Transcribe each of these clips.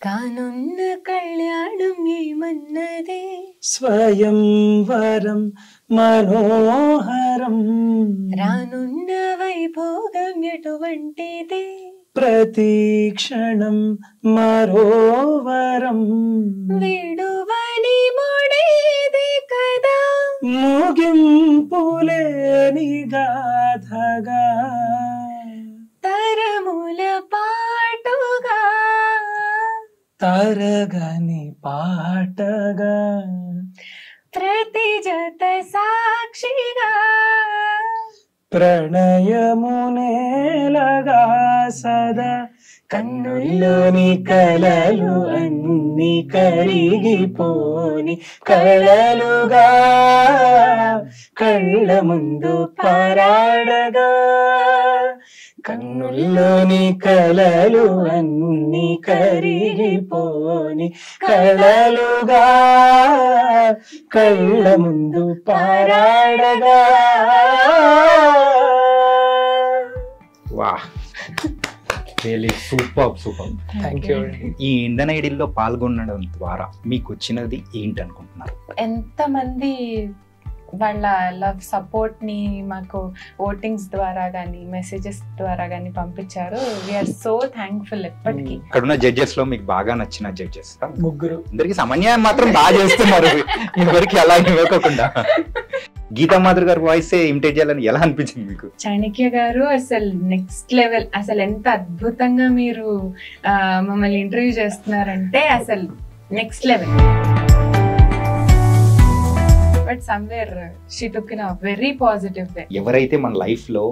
కానున్న కళ్యాణం ఏమన్నది స్వయంవరం మనోహరం రానున్న వైభోగం ఎటువంటిది ప్రతి క్షణం మరోవరం విడువని ముడేది కదా ముగింపులేని గాథగా తరముల పాటుగా తరగని పాటగా ప్రతి జత సాక్షిగా ప్రణయమునేలగా సదా కన్నుల్లోని కలలు అన్ని కరిగిపోని కళలుగా కళ్ళ ముందు పారాడగా కన్నుల్లోని కలలు అన్ని కరిగిపోని కళలుగా కళ్ళ ముందు పారాడగా. వా రియలీ సూపర్. Thank you. ఈ ఇండియన్ ఐడల్ లో పాల్గొనడం ద్వారా మీకు వచ్చినది ఏంటి అనుకుంటున్నారు? ఎంతమంది వాళ్ళ లవ్ సపోర్ట్ ని మాకు ఓటింగ్స్ ద్వారా గానీ మెసేజెస్ ద్వారా గానీ పంపించారు. వీఆర్ సో థ్యాంక్ఫుల్ ఎప్పటికీ. ఇక్కడ ఉన్న జడ్జెస్ లో మీకు బాగా నచ్చిన జడ్జెస్ ముగ్గురు. అందరికి సమన్యాయం మాత్రం బాగా చేస్తున్నారు, ఎవరికి అలా ఇవ్వకుండా. గీతా మాధురి గారు వాయిస్ ఇమిటేట్ చేయాలని ఎలా అనిపించింది మీకు? చాణక్య గారు అసలు నెక్స్ట్ లెవెల్. అసలు ఎంత అద్భుతంగా మీరు మమ్మల్ని ఇంటర్వ్యూ చేస్తున్నారంటే అసలు next level. But somewhere she took in a very positive way. ఎవరైతే మన లైఫ్ లో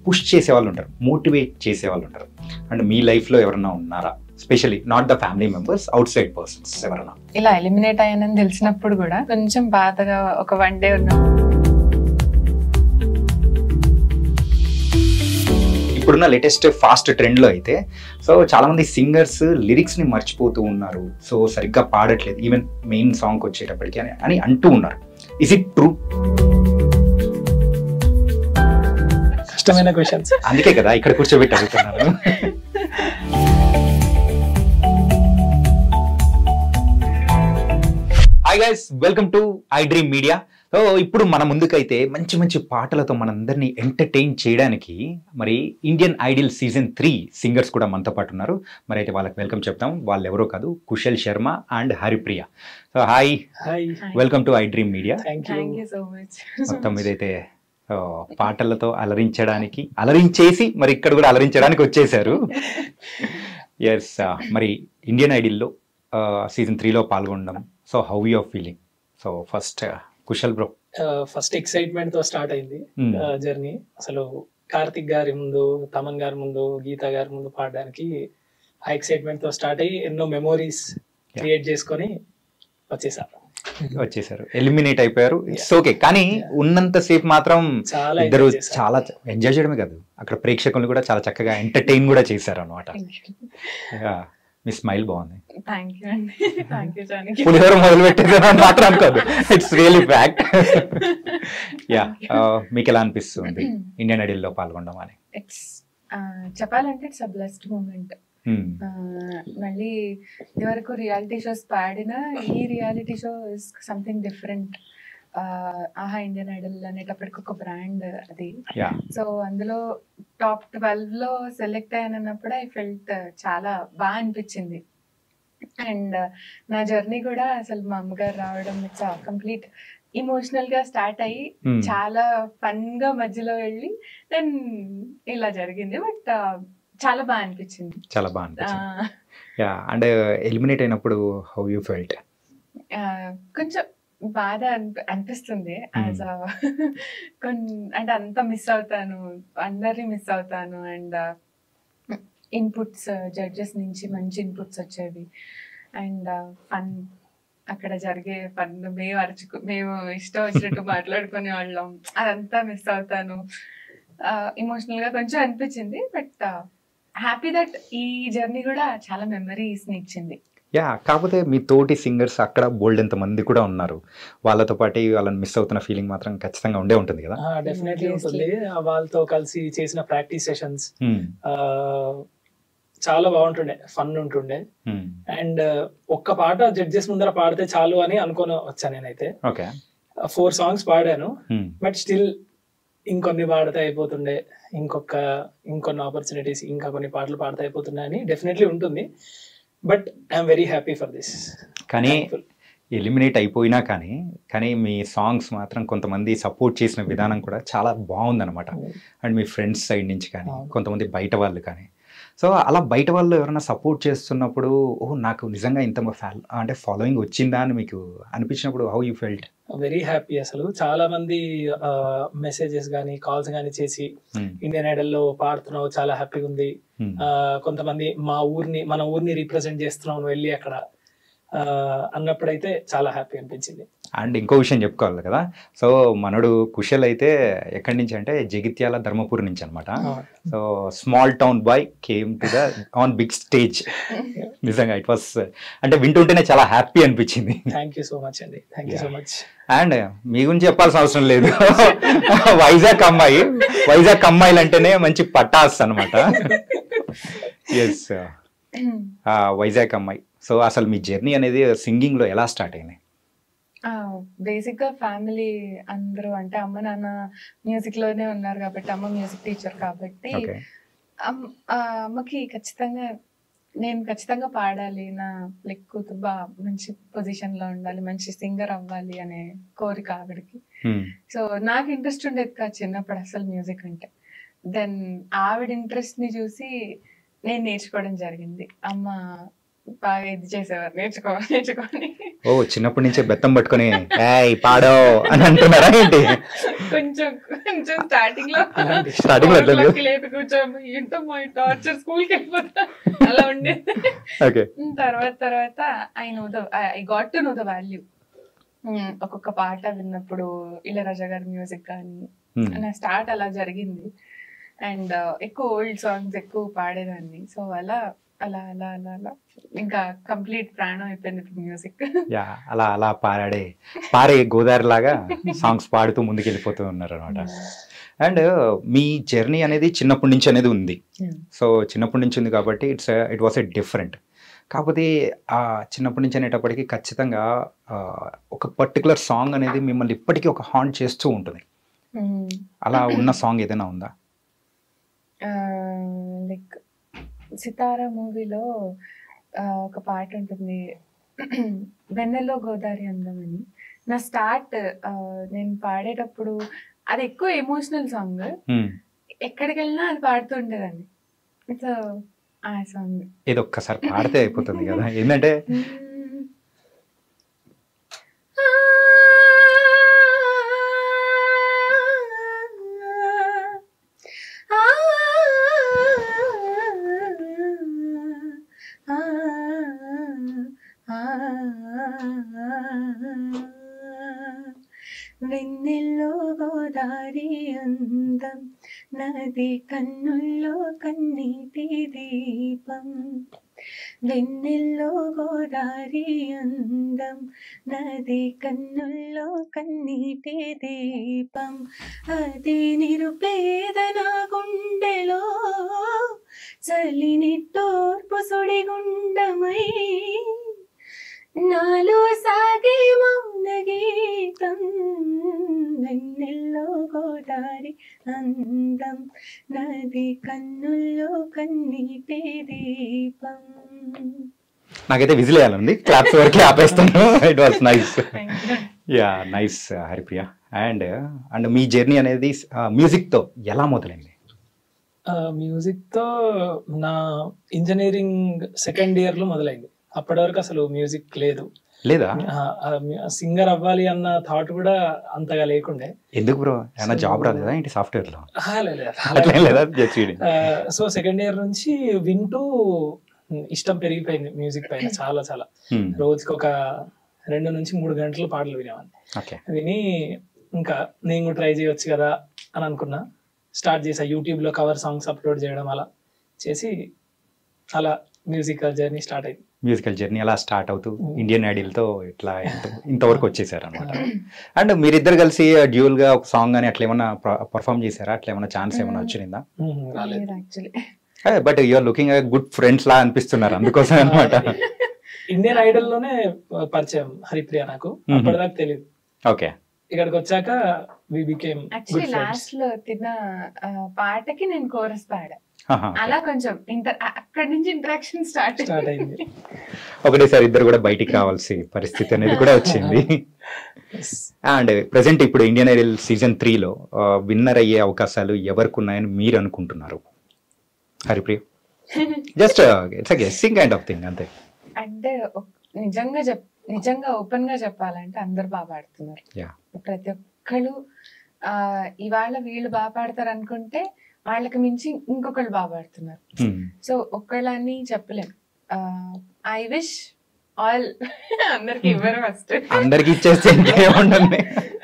పుష్ చేసే వాళ్ళు ఉంటారు, మోటివేట్ చేసే వాళ్ళు ఉంటారు, అండ్ మీ లైఫ్ లో ఎవరైనా ఉన్నారా? Specially not the family members, out side persons ఎవరైనా? ఇలా ఎలిమినేట్ అయ్యానని తెలిసినప్పుడు కూడా కొంచెం బాధగా ఒక 1 day ఉన్నా. ఇప్పుడున్న లేటెస్ట్ ఫాస్ట్ ట్రెండ్ లో అయితే సో చాలా మంది సింగర్స్ లిరిక్స్ ని మర్చిపోతూ ఉన్నారు, సో సరిగ్గా పాడట్లేదు ఈవెన్ మెయిన్ సాంగ్ వచ్చేటప్పటికి అని అంటూ ఉన్నారు. Is it true? కష్టమైన క్వశ్చన్స్, అందుకే కదా ఇక్కడ కూర్చోబెట్టి అడుగుతున్నారు. Hi guys, welcome to I dream media. So ఇప్పుడు మన ముందుకైతే మంచి మంచి పాటలతో మనందరినీ ఎంటర్టైన్ చేయడానికి మరి ఇండియన్ ఐడల్ సీజన్ 3 సింగర్స్ కూడా మనతో పాటు ఉన్నారు. మరి అయితే వాళ్ళకి వెల్కమ్ చెప్తాం. వాళ్ళు ఎవరో కాదు, Kushal Sharma and Haripriya. So hi, welcome to I dream media. మొత్తం ఇదైతే పాటలతో అలరించేసి మరి ఇక్కడ కూడా అలరించడానికి వచ్చేసారు. ఎస్, మరి ఇండియన్ ఐడల్లో సీజన్ 3లో పాల్గొనడం, so how you are feeling? So first Kushal bro. First excitement తో స్టార్ట్ అయింది జర్నీ. అసలు కార్తిక్ గారి ముందు, తమన్ గారి ముందు, గీతా గారి ముందు పాడడానికి ఆ ఎక్సైట్మెంట్ తో స్టార్ట్ అయ్యి ఎన్నో మెమోరీస్ క్రియేట్ చేసుకొని వచ్చేసారు. ఎలిమినేట్ అయిపోయారు, ఇట్స్ ఓకే. కానీ ఉన్నంత సేపు మాత్రం ఇద్దరు చాలా ఎంజాయ్ చేయడమే కాదు, అక్కడ ప్రేక్షకులు కూడా చాలా చక్కగా ఎంటర్టైన్ కూడా చేశారు అనమాట. మీ స్మైల్ బాగుంది. పులిహోర మొదలు పెట్టేది మాత్రం అనుకోదు, ఇట్స్ రియల్లీ ఫ్యాక్ట్. యా, మీకు ఎలా అనిపిస్తుంది ఇండియన్ ఐడల్ లో పాల్గొనడం అని? చెప్పాలంటే ఇట్స్ అ బ్లెస్డ్ మూమెంట్. మళ్ళీ ఇదివరకు రియాలిటీ షోస్ పాడినా ఈ reality show is something different. ఆహా ఇండియన్ ఐడల్ అనేటప్పటికి ఒక బ్రాండ్ అది. సో అందులో టాప్ 12 లో సెలెక్ట్ అయ్యానన్నప్పుడు ఐ ఫెల్ట్ చాలా బాగా అనిపించింది. అండ్ నా జర్నీ కూడా అసలు మా అమ్మగారు రావడం ఇట్స్ కంప్లీట్ ఇమోషనల్ గా స్టార్ట్ అయ్యి చాలా ఫన్ గా మధ్యలో వెళ్ళి దెన్ ఇలా జరిగింది. బట్ చాలా బాగా అనిపించింది. చాలా బాగా అనిపించింది. యా, అండ్ ఎలిమినేట్ అయినప్పుడు హౌ యూ ఫెల్ట్? కొంచెం బాధ అనిపిస్తుంది. యాజ్ అంటే అంతా మిస్ అవుతాను, అందరినీ మిస్ అవుతాను. అండ్ ఇన్పుట్స్ జడ్జెస్ నుంచి మంచి ఇన్పుట్స్ వచ్చేవి. అండ్ ఫన్, అక్కడ జరిగే ఫన్, మేము ఇష్టం వచ్చినట్టు మాట్లాడుకునే వాళ్ళం, అదంతా మిస్ అవుతాను. ఇమోషనల్ గా కొంచెం అనిపించింది. బట్ హ్యాపీ దట్ ఈ జర్నీ కూడా చాలా మెమరీస్ ని ఇచ్చింది. యా, కాకపోతే మీ తోటి సింగర్స్ అక్కడ బోల్డ్ ఎంత మంది కూడా ఉన్నారు, వాళ్ళతో పాటు వాళ్ళని మిస్ అవుతున్న ఫీలింగ్ మాత్రం ఖచ్చితంగా ఉండే ఉంటుంది కదా? డెఫినెట్లీ ఉంటుంది. వాళ్ళతో కలిసి చేసిన ప్రాక్టీస్ సెషన్స్, చాలా బాగుంటుండే, ఫన్ ఉంటుండే. అండ్ ఒక్క పాట జడ్జెస్ ముందర పాడితే చాలు అని అనుకొని వచ్చా నేనైతే. 4 songs పాడాను, బట్ స్టిల్ ఇంకొన్ని పాడితే అయిపోతుండే, ఇంకొన్ని ఆపర్చునిటీస్, ఇంకా కొన్ని పాటలు పాడితే అయిపోతుండే అని డెఫినెట్లీ ఉంటుంది. But I'm very happy for this. కానీ ఎలిమినేట్ అయిపోయినా కానీ మీ సాంగ్స్ మాత్రం కొంతమంది సపోర్ట్ చేసిన విధానం కూడా చాలా బాగుందన్నమాట. అండ్ మీ ఫ్రెండ్స్ సైడ్ నుంచి కానీ, కొంతమంది బయట వాళ్ళు కానీ. సో అలా బయట వాళ్ళు ఎవరైనా సపోర్ట్ చేస్తున్నప్పుడు నాకు నిజంగా ఇంత అంటే ఫాలోయింగ్ వచ్చిందా అని మీకు అనిపించినప్పుడు how you felt? Very happy. అసలు చాలా మంది మెసేజెస్ కానీ కాల్స్ కానీ చేసి ఇండియన్ ఐడల్ లో పాడుతున్నావు, చాలా హ్యాపీగా ఉంది. కొంతమంది మన ఊరిని రిప్రజెంట్ చేస్తున్నావు వెళ్ళి అక్కడ అన్నప్పుడైతే చాలా హ్యాపీ అనిపించింది. అండ్ ఇంకో విషయం చెప్పుకోవాలి కదా, సో మనడు కుశల్ అయితే ఎక్కడి నుంచి అంటే జగిత్యాల, ధర్మపురి నుంచి అనమాట. So small town boy came to the on big stage. నిజంగా ఇట్ వాస్ అంటే వింటుంటేనే చాలా హ్యాపీ అనిపించింది. థ్యాంక్ యూ సో మచ్ అండి, thank you so much. And మీ గురించి చెప్పాల్సిన అవసరం లేదు, వైజాగ్ అమ్మాయిలు అంటేనే మంచి పటాస్ అనమాట. ఎస్, వైజాగ్ అమ్మాయి. సో అసలు మీ జర్నీ అనేది సింగింగ్ లో ఎలా స్టార్ట్ అయింది? బేసిక్ గా ఫ్యామిలీ అందరూ అంటే అమ్మ నాన్న మ్యూజిక్ లోనే ఉన్నారు కాబట్టి, అమ్మ మ్యూజిక్ టీచర్ కాబట్టి అమ్మకి నేను ఖచ్చితంగా పాడాలి, నా కూతురు మంచి పొజిషన్ లో ఉండాలి, మంచి సింగర్ అవ్వాలి అనే కోరిక ఆవిడకి. సో నాకు ఇంట్రెస్ట్ ఉండేది కాదు చిన్నప్పుడు అసలు మ్యూజిక్ అంటే. దెన్ ఆవిడ ఇంట్రెస్ట్ ని చూసి నేను నేర్చుకోవడం జరిగింది. అమ్మ బాగా ఇది చేసేవారు, నేర్చుకోని. ఓ చిన్నప్పటి నుంచే బెత్తం పట్టుకుని పాడో అని అంటున్నారా ఏంటి? కొంచెం స్టార్టింగ్ లో లేపి కూర్చోము, ఏంటో మా టార్చర్, స్కూల్కి వెళ్ళిపోతా అలా ఉండేది. తర్వాత I got to know the value. ఒక్కొక్క పాట విన్నప్పుడు ఇళయరాజా గారి మ్యూజిక్ కానీ నా స్టార్ట్ అలా జరిగింది. అండ్ ఎక్కువ ఓల్డ్ సాంగ్స్ ఎక్కువ పాడేదాన్ని. సో అలా అలా అలా అలా అలా ఇంకా కంప్లీట్ ప్రాణం అయిపోయింది మ్యూజిక్. అలా పారే గోదావరి లాగా సాంగ్స్ పాడుతూ ముందుకు వెళ్ళిపోతూ ఉన్నారు అనమాట. అండ్ మీ జర్నీ అనేది చిన్నప్పటి నుంచి అనేది ఉంది. సో చిన్నప్పటి నుంచి ఉంది కాబట్టి ఇట్ వాస్ ఎ డిఫరెంట్. కాకపోతే ఆ చిన్నప్పటి నుంచి అనేటప్పటికీ ఖచ్చితంగా ఒక పర్టికులర్ సాంగ్ అనేది మిమ్మల్ని ఇప్పటికీ ఒక హాంట్ చేస్తూ ఉంటుంది. అలా ఉన్న సాంగ్ ఏదైనా ఉందా? లైక్ సితారా మూవీలో ఒక పాట ఉంటుంది, వెన్నెల్లో గోదావరి అందం అని. నా స్టార్ట్ నేను పాడేటప్పుడు అది ఎక్కువ ఎమోషనల్ సాంగ్, ఎక్కడికి వెళ్ళినా అది పాడుతూ ఉండేదాన్ని. సో ఆ సాంగ్ ఏదో ఒక్కసారి పాడితే అయిపోతుంది కదా. ఏంటంటే వెన్నెల్లో గోదారి అందం, నది కన్నుల్లో కన్నీటి దీపం. వెన్నెల్లో గోదారి అందం, నది కన్నుల్లో కన్నీటి దీపం. అది నిరుపేదన గుండెలో చలిని తోర్పు సుడిగుండమై, నాలో సాగే మౌన గీతం. వెన్నెల్లో గోదారి అందం, నది కన్నుల్లో కన్నీటి దీపం. నాకైతే విజిల్ వేయాలండి, క్లాప్స్ వరకు ఆపేస్తాను. It was nice. Ya nice Haripriya. And మీ జర్నీ అనేది మ్యూజిక్ తో ఎలా మొదలైంది? మ్యూజిక్ తో నా ఇంజనీరింగ్ సెకండ్ ఇయర్ లో మొదలైంది. అప్పటి వరకు అసలు మ్యూజిక్ లేదా, సింగర్ అవ్వాలి అన్న థాట్ కూడా అంతగా లేకుండే. ఎందుకు బ్రో, ఏమైనా జాబ్ రాలేదా ఏంటి సాఫ్ట్వేర్ లో? సో సెకండ్ ఇయర్ నుంచి వింటూ ఇష్టం పెరిగిపోయింది మ్యూజిక్ పైన చాలా చాలా. రోజుకి ఒక 2 నుంచి 3 గంటలు పాటలు వినేవాడిని. విని ఇంకా నేను కూడా ట్రై చేయొచ్చు కదా అని అనుకున్నా. స్టార్ట్ చేసా యూట్యూబ్ లో కవర్ సాంగ్స్ అప్లోడ్ చేయడం, అలా చేసి అలా మ్యూజికల్ జర్నీ స్టార్ట్ అయింది. మ్యూజికల్ జర్నీ అలా స్టార్ట్ అవుతూ ఇండియన్ ఐడల్ తో ఇట్లా ఇంతవరకు వచ్చేసారు అనమాట. అండ్ మీరిద్దరు కలిసి డ్యూయల్ గా ఒక సాంగ్ అని అట్లా ఏమన్నా పర్ఫామ్ చేశారా? అట్లా ఏమన్నా ఛాన్స్ ఏమన్నా వచ్చిందా? But you're looking good friends లా అనిపిస్తున్నారు అందుకోసం అనమాట. ఇండియన్ ఐడల్ లోనే పరిచయం హరిప్రియ నాకు, అప్పటిదాకా తెలియదు. ఓకే, ఇక్కడికి వచ్చాక వి బికేమ్ యాక్చువల్లీ లాస్ట్ లో తిన్న పాటకి నేను కోరస్ పాడా, అలా కొంచెం అక్కడి నుంచి ఇంటరాక్షన్ స్టార్ట్ అయింది. ఒకటేసారి ఇద్దరు కూడా బయటికి రావాల్సి పరిస్థితి అనేది కూడా వచ్చింది. అండ్ ప్రెసెంట్ ఇప్పుడు ఇండియన్ ఐడల్ సీజన్ 3లో విన్నర్ అయ్యే అవకాశాలు ఎవరికి ఉన్నాయని మీరు అనుకుంటున్నారు Haripriya? Just it's a guessing kind of thing అంతే. అంటే నిజంగా ఓపెన్ గా చెప్పాలంటే అందరు బాగా పాడుతున్నారు. ప్రతి ఒక్కళ్ళు ఇవాళ వీళ్ళు బాగా పాడతారు అనుకుంటే వాళ్ళకి మించి ఇంకొకళ్ళు బాగా పాడుతున్నారు. సో ఒక్కళ్ళని చెప్పలేం. ఐ విష్ ఆల్ అందరికి ఇవ్వరు, ఫస్ట్ అందరికి ఇచ్చేస్తే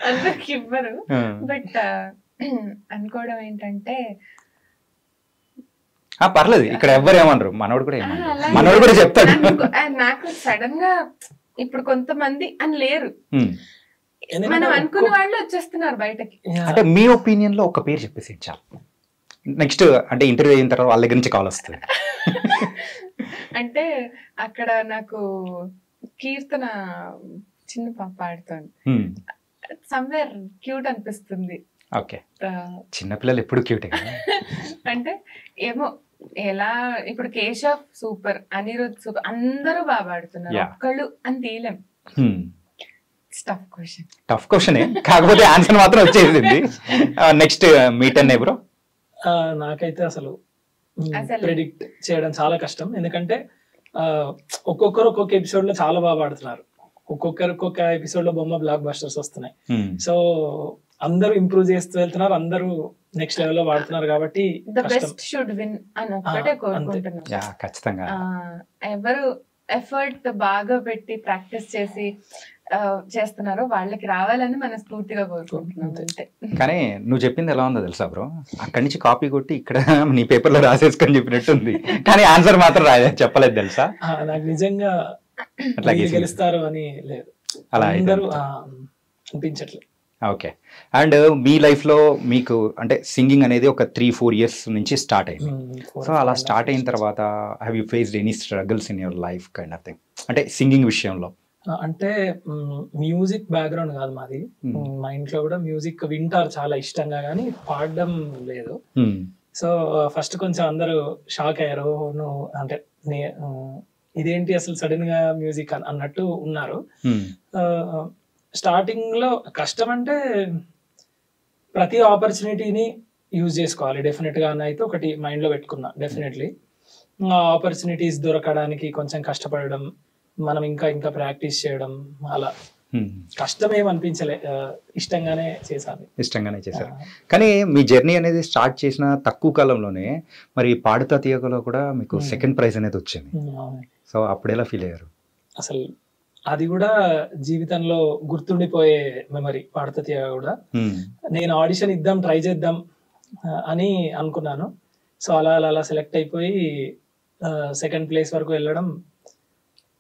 అందరికి ఇవ్వరు. బట్ అనుకోవడం ఏంటంటే పర్లేదు, ఇక్కడ ఎవ్వరు ఏమన్నారు, మనోడు కూడా మనోడు కూడా చెప్తాడు. నాకు సడన్ గా ఇప్పుడు కొంతమంది అని లేరు, మనం అనుకున్న వాళ్ళు వచ్చేస్తున్నారు బయటకి. అంటే మీ ఒపీనియన్ లో ఒక పేరు చెప్పేసి చాలు, నెక్స్ట్ అంటే ఇంటర్వ్యూ అయిన తర్వాత వాళ్ళ దగ్గర నుంచి కాల్ వస్తుంది. అంటే అక్కడ నాకు కీర్తన చిన్న పాప పాడుతుంది, సమ్వేర్ క్యూట్ అనిపిస్తుంది. ఓకే, చిన్నపిల్లలు ఎప్పుడు క్యూట్. అంటే ఏమో ఎలా ఇప్పుడు కేశవ్ సూపర్, అనిరుద్ సూపర్, అందరూ బాగా పాడుతున్నారు, ఒక్కళ్ళు అని తీయలేం. టఫ్ క్వశ్చన్ కాకపోతే ఆన్సర్ మాత్రం వచ్చేసింది. నెక్స్ట్ మీట్ అనే బ్రో. నాకైతే అసలు ప్రెడిక్ట్ చేయడం చాలా కష్టం, ఎందుకంటే ఒక్కొక్కరు ఒక్కొక్క ఎపిసోడ్ లో చాలా బాగా పాడుతున్నారు, ఒక్కొక్కరు ఒక్కొక్క ఎపిసోడ్ లో బొమ్మ బ్లాక్ బస్టర్స్ వస్తున్నాయి. సో అందరూ ఇంప్రూవ్ చేస్తూ వెళ్తున్నారు, అందరూ నెక్స్ట్ లెవెల్ లో వాడుతున్నారు. కాబట్టి ఖచ్చితంగా ఎవరు ఎఫర్ట్ బాగా పెట్టి ప్రాక్టీస్ చేసి చేస్తున్నారో వాళ్ళకి రావాలని మనస్ఫూర్తిగా కోరుకుంటున్నాం అంతే. కానీ నువ్వు చెప్పింది ఎలా ఉందో తెలుసా బ్రో, అక్కడి నుంచి కాపీ కొట్టి ఇక్కడ నీ పేపర్ లో రాసేసుకొని చెప్పినట్టుంది, కానీ ఆన్సర్ మాత్రం చెప్పలేదు తెలుసా. నాకు నిజంగా అట్లా గెలుస్తారు అని లేదు, అలా అందరూ అనిపించట్లేదు. ఓకే, అండ్ మీ లైఫ్ లో మీకు అంటే సింగింగ్ అనేది ఒక 3-4 years నుంచి స్టార్ట్ అయింది. సో అలా స్టార్ట్ అయిన తర్వాత have you faced any struggles in your life kind of thing, అంటే సింగింగ్ విషయంలో? అంటే మ్యూజిక్ బ్యాక్గ్రౌండ్ కాదు మాది, మా ఇంట్లో కూడా మ్యూజిక్ వింటారు చాలా ఇష్టంగా, కానీ పాడడం లేదు. సో ఫస్ట్ కొంచెం అందరూ షాక్ అయ్యారు, నువ్వు అంటే ఇదేంటి అసలు సడన్ గా మ్యూజిక్ అన్నట్టు ఉన్నారు. స్టార్టింగ్ లో కష్టం అంటే ప్రతి ఆపర్చునిటీని యూజ్ చేసుకోవాలి డెఫినెట్ గా అయితే ఒకటి మైండ్ లో పెట్టుకున్నా. డెఫినెట్లీ ఆపర్చునిటీస్ దొరకడానికి కొంచెం కష్టపడడం, మనం ఇంకా ఇంకా ప్రాక్టీస్ చేయడం, అలా కష్టం ఏమనిపించలే, ఇష్టంగానే చేశారు. కానీ మీ జర్నీ అనేది స్టార్ట్ చేసిన తక్కువ కాలంలోనే మరి పాడుతా తీయగలో కూడా మీకు సెకండ్ ప్రైజ్ అనేది వచ్చింది. సో అప్పుడు ఎలా ఫీల్ అయ్యారు? అసలు అది కూడా జీవితంలో గుర్తుండిపోయే మెమరీ. పాడుతా తీయగా కూడా నేను ఆడిషన్ ఇద్దాం, ట్రై చేద్దాం అని అనుకున్నాను. సో అలా అలా సెలెక్ట్ అయిపోయి సెకండ్ ప్లేస్ వరకు వెళ్ళడం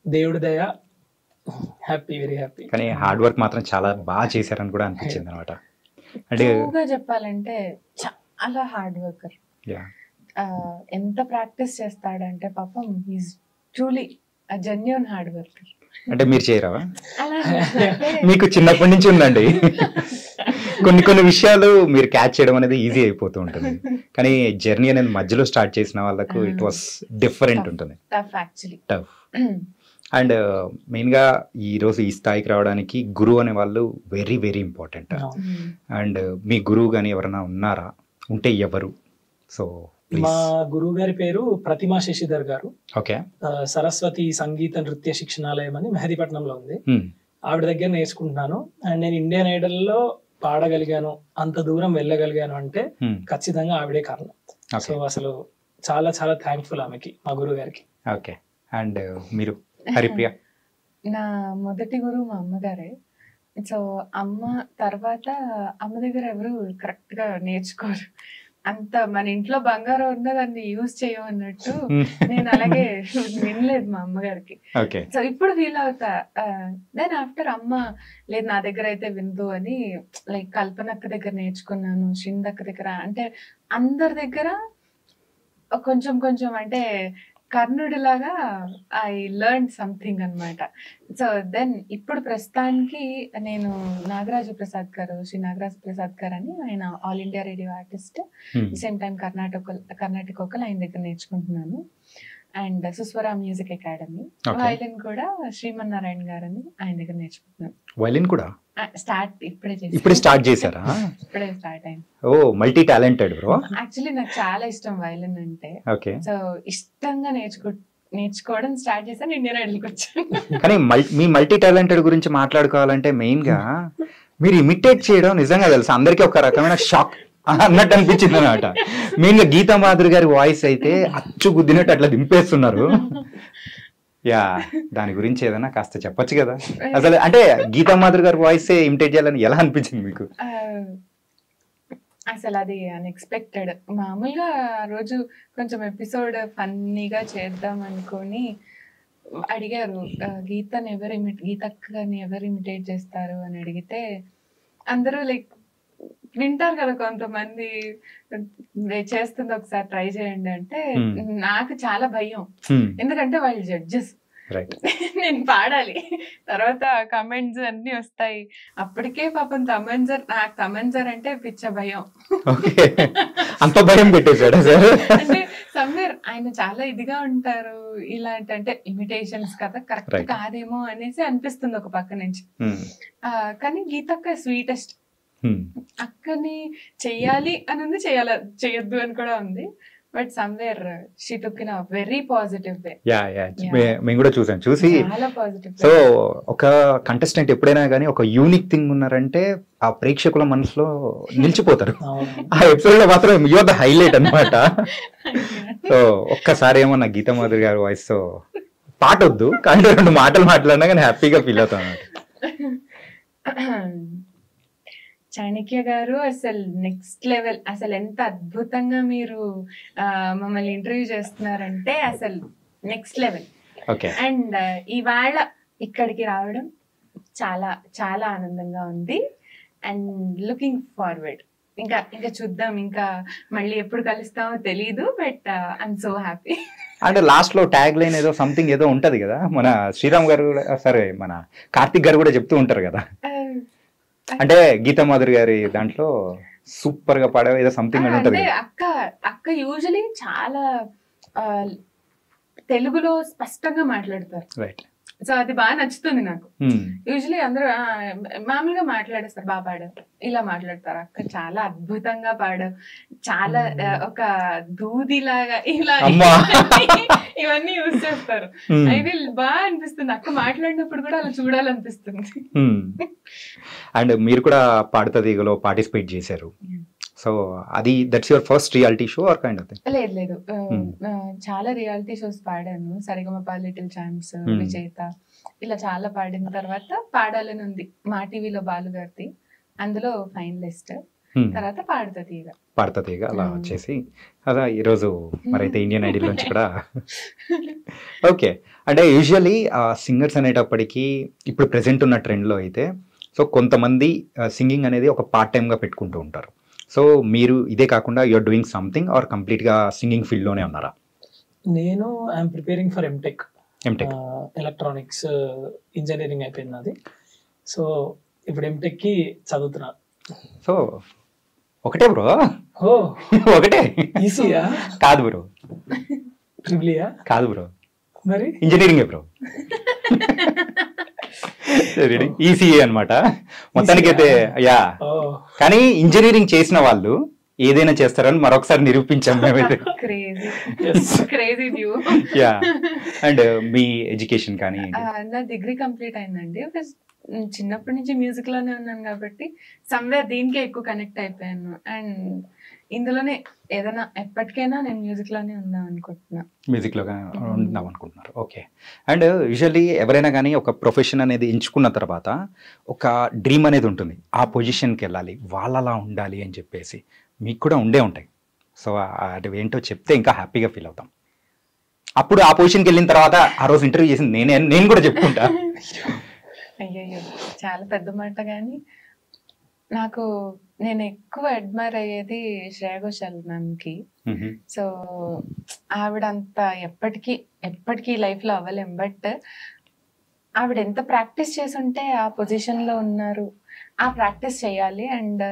దేవుడి దయ, హ్యాపీ, వెరీ హ్యాపీ. కానీ హార్డ్ వర్క్ మాత్రం చాలా బాగా చేశారని కూడా అనిపించింది అనమాట. అంటే చెప్పాలంటే చాలా హార్డ్ వర్కర్, ఎంత ప్రాక్టీస్ చేస్తాడంటే పాపం is truly a genuine hard worker. అంటే మీరు చేయరా? మీకు చిన్నప్పటి నుంచి ఉందండి. కొన్ని విషయాలు మీరు క్యాచ్ చేయడం అనేది ఈజీ అయిపోతూ ఉంటుంది, కానీ జర్నీ అనేది మధ్యలో స్టార్ట్ చేసిన వాళ్ళకు ఇట్ వాస్ డిఫరెంట్ ఉంటుంది, టఫ్. అండ్ మెయిన్గా ఈరోజు ఈ స్థాయికి రావడానికి గురువు అనే వాళ్ళు వెరీ వెరీ ఇంపార్టెంట్. అండ్ మీ గురువు కానీ ఎవరైనా ఉన్నారా? ఉంటే ఎవరు? సో మా గురువు గారి పేరు ప్రతిమా శశిధర్ గారు. ఓకే. సరస్వతి సంగీత నృత్య శిక్షణాలయం అని మెహదీపట్నంలో ఉంది. ఆవిడ దగ్గర నేర్చుకుంటున్నాను. అండ్ నేను ఇండియన్ ఐడల్ లో పాడగలిగాను, అంత దూరం వెళ్ళగలిగాను అంటే ఖచ్చితంగా ఆవిడే కారణం. సో అసలు చాలా చాలా థ్యాంక్ఫుల్ ఆమెకి, మా గురువు గారికి. ఓకే. అండ్ మీరు హరిప్రియ? నా మొదటి గురువు మా అమ్మగారే. సో అమ్మ తర్వాత అమ్మ దగ్గర ఎవరు కరెక్ట్ గా నేర్చుకోరు, అంత మన ఇంట్లో బంగారం ఉన్న దాన్ని యూజ్ చేయమన్నట్టు నేను అలాగే వినలేదు మా అమ్మగారికి. సో ఇప్పుడు ఫీల్ అవుతా. దెన్ ఆఫ్టర్ అమ్మ లేదు నా దగ్గర అయితే విందు అని లైక్ కల్పనక్క దగ్గర నేర్చుకున్నాను, శ్రీందక్క దగ్గర, అంటే అందరి దగ్గర కొంచెం కొంచెం అంటే కర్ణుడిలాగా ఐ లెర్న్ సంథింగ్ అనమాట. సో దెన్ ఇప్పుడు ప్రస్తుతానికి నేను నాగరాజు ప్రసాద్ గారు, శ్రీ నాగరాజు ప్రసాద్ గారు అని, ఆయన all India radio artist, same time Carnatic vocal ఆయన దగ్గర నేర్చుకుంటున్నాను. And Suswara music academy. Violin కూడా శ్రీమన్నారాయణ గారు అని ఆయన దగ్గర నేర్చుకుంటున్నాను. వైలిన్ కూడా ఇప్పుడే స్టార్ట్ చేశారా? ఇప్పుడే స్టార్ట్ అయింది. ఓ మల్టీ టాలెంటెడ్ బ్రో. యాక్చువల్లీ నాకు చాలా ఇష్టం వైలిన్ అంటే. ఓకే. సో ఇష్టంగా నేర్చుకోవడం స్టార్ట్ చేశాను, ఇండియన్ ఐడల్కి వచ్చాను. కానీ మీ మల్టీ టాలెంటెడ్ గురించి మాట్లాడుకోవాలంటే మెయిన్ గా మీరు ఇమిటేట్ చేయడం నిజంగా తెలుసు అందరికీ ఒక రకమైన షాక్ అన్నట్టు అనిపించింది అనమాట. మెయిన్ గా గీతా మాధురి గారి వాయిస్ అయితే అచ్చు గుద్దినట్టు అట్లా దింపేస్తున్నారు. యా, దాని గురించి ఏదైనా కాస్త చెప్పొచ్చు కదా. అసలు అంటే గీతా మాధురి గారి వాయిస్ ఇమిటేట్ చేయాలని ఎలా అనిపించింది మీకు? అసలు అది అన్ఎక్స్పెక్టెడ్. మామూలుగా ఆ రోజు కొంచెం ఎపిసోడ్ ఫన్నీగా చేద్దాం అనుకొని అడిగారు, గీతక్కని ఎవరు ఇమిటేట్ చేస్తారు అని అడిగితే అందరూ లైక్ వింటారు కదా కొంతమంది, చేస్తుంది ఒకసారి ట్రై చేయండి అంటే నాకు చాలా భయం. ఎందుకంటే వాళ్ళు జడ్జెస్, నేను పాడాలి, తర్వాత కమెంట్స్ అన్ని వస్తాయి. అప్పటికే పాపం నాకు తమంజర్ అంటే పిచ్చ భయం. అంత భయం పెట్టేశాడు సార్. అంటే సమ్వేర్ ఆయన చాలా ఇదిగా ఉంటారు, ఇలాంటి అంటే ఇమిటేషన్స్ కదా కరెక్ట్ కాదేమో అనేసి అనిపిస్తుంది ఒక పక్క నుంచి. కానీ గీతక్క స్వీటెస్ట్. అక్కని చెయ్యాలి అని ఉంది, చెయ్యొద్దు అని కూడా ఉంది. But somewhere she took in a very positive way. మేము కూడా చూసి చాలా పాజిటివ్. సో ఒక కంటెస్టెంట్ ఎప్పుడైనా కానీ ఒక యూనిక్ థింగ్ ఉన్నారంటే ఆ ప్రేక్షకుల మనసులో నిలిచిపోతారు. ఆ ఎపిసోడ్ లో మాత్రం యు ఆర్ ద హైలైట్ అన్నమాట. సో ఒక్కసారి ఏమో నా గీతా మాధురి గారి వాయిస్ తో పాట వద్దు కానీ 2 మాటలు మాట్లాడినా కానీ హ్యాపీగా ఫీల్ అవుతాం అన్నమాట. చాణక్య గారు అసలు నెక్స్ట్ లెవెల్. అసలు ఎంత అద్భుతంగా మీరు మమ్మల్ని ఇంటర్వ్యూ చేస్తున్నారంటే అసలు నెక్స్ట్ లెవెల్. అండ్ ఇవాళ ఇక్కడికి రావడం చాలా చాలా ఆనందంగా ఉంది. And looking forward. ఇంకా చూద్దాం, ఇంకా మళ్ళీ ఎప్పుడు కలుస్తామో తెలీదు, బట్ ఐఎమ్ సో హ్యాపీ. అంటే లాస్ట్ లో ట్యాగ్ లైన్ ఏదో సంథింగ్ ఏదో ఉంటది కదా, మన శ్రీరామ్ గారు సరే మన కార్తిక్ గారు కూడా చెప్తూ ఉంటారు కదా, అంటే గీతా మాధురి గారి దాంట్లో సూపర్ గా పాడే ఏదో సంథింగ్ అని ఉంటది. అక్క యూజువలీ చాలా తెలుగులో స్పష్టంగా మాట్లాడతారు. రైట్. సో అది బాగా నచ్చుతుంది నాకు. యూజువలీ అందరూ మామూలుగా మాట్లాడేస్తారు, బాగా పాడారు ఇలా మాట్లాడతారు. అక్క చాలా అద్భుతంగా పాడారు, చాలా ఒక దూదిలాగా ఇలా ఇవన్నీ యూజ్ చేస్తారు. అది బాగా అనిపిస్తుంది. అక్క మాట్లాడినప్పుడు కూడా అలా చూడాలనిపిస్తుంది. అండ్ మీరు కూడా పాడుతా తీగలో పార్టిసిపేట్ చేశారు. సో అది that's your first reality show or kind of thing? లేదు, చాలా రియాలిటీ షోస్ పాడాను. సరిగమప, లిటిల్ ఛాంప్స్, విజేత, ఇలా చాలా పాడిన తర్వాత పాడాలని ఉంది మా టీవీలో బాలుగారిది, అందులో ఫైనలిస్ట్. తర్వాత పాడతా తీగ అలా వచ్చేసి అలా ఈరోజు మరైతే ఇండియన్ ఐడల్ నుంచి కూడా. ఓకే. అంటే యూజువల్లీ సింగర్స్ అనేటప్పటికీ ఇప్పుడు ప్రెసెంట్ ఉన్న ట్రెండ్లో అయితే సో కొంతమంది సింగింగ్ అనేది ఒక పార్ట్ టైమ్గా పెట్టుకుంటూ ఉంటారు. సో మీరు ఇదే కాకుండా యూఆర్ డూయింగ్ సంథింగ్ ఆర్ కంప్లీట్గా సింగింగ్ ఫీల్డ్లోనే ఉన్నారా? నేను I'm preparing for MTech. Electronics engineering అయిపోయింది నాది. సో ఇప్పుడు ఎంటెక్కి చదువుతున్నా. సో ఒకటే బ్రో? ఒకటే. ఈసీయా? కాదు బ్రో. ట్రిపులియా? కాదు బ్రో. మరి ఇంజనీరింగే బ్రో. ఈసీఏ అన్నమాట మొత్తానికి అయితే. యా, కానీ ఇంజనీరింగ్ చేసిన వాళ్ళు ఏదైనా చేస్తారని మరొకసారి నిరూపించాం మేమైతే. యా. అండ్ మీ ఎడ్యుకేషన్ కానీ? నా డిగ్రీ కంప్లీట్ అయిందండి. చిన్నప్పటి నుంచి మ్యూజిక్ లోనే ఉన్నాను కాబట్టి సమ్వేర్ దీనికే ఎక్కువ కనెక్ట్ అయిపోయాను. అండ్ ఇందులోనే ఏదైనా ఎప్పటికైనా నేను మ్యూజిక్ లోనే ఉందాం అనుకుంటున్నాను. మ్యూజిక్లో ఉందాం అనుకుంటున్నారు. ఓకే. అండ్ యూజువల్లీ ఎవరైనా కానీ ఒక ప్రొఫెషన్ అనేది ఎంచుకున్న తర్వాత ఒక డ్రీమ్ అనేది ఉంటుంది, ఆ పొజిషన్కి వెళ్ళాలి, వాళ్ళలా ఉండాలి అని చెప్పేసి. మీకు కూడా ఉంటాయి. సో అది ఏంటో చెప్తే ఇంకా హ్యాపీగా ఫీల్ అవుతాం. అప్పుడు ఆ పొజిషన్కి వెళ్ళిన తర్వాత ఆ రోజు ఇంటర్వ్యూ చేసింది నేను కూడా చెప్పుకుంటా. అయ్యయ్యో, చాలా పెద్ద మాట. కానీ నేను ఎక్కువ అడ్మైర్ అయ్యేది శ్రేయా ఘోషాల్ మ్యామ్కి. సో ఆవిడ అంత ఎప్పటికీ లైఫ్ లో అవ్వలేం, బట్ ఆవిడ ఎంత ప్రాక్టీస్ చేసి ఉంటే ఆ పొజిషన్ లో ఉన్నారు. ఆ ప్రాక్టీస్ చేయాలి. అండ్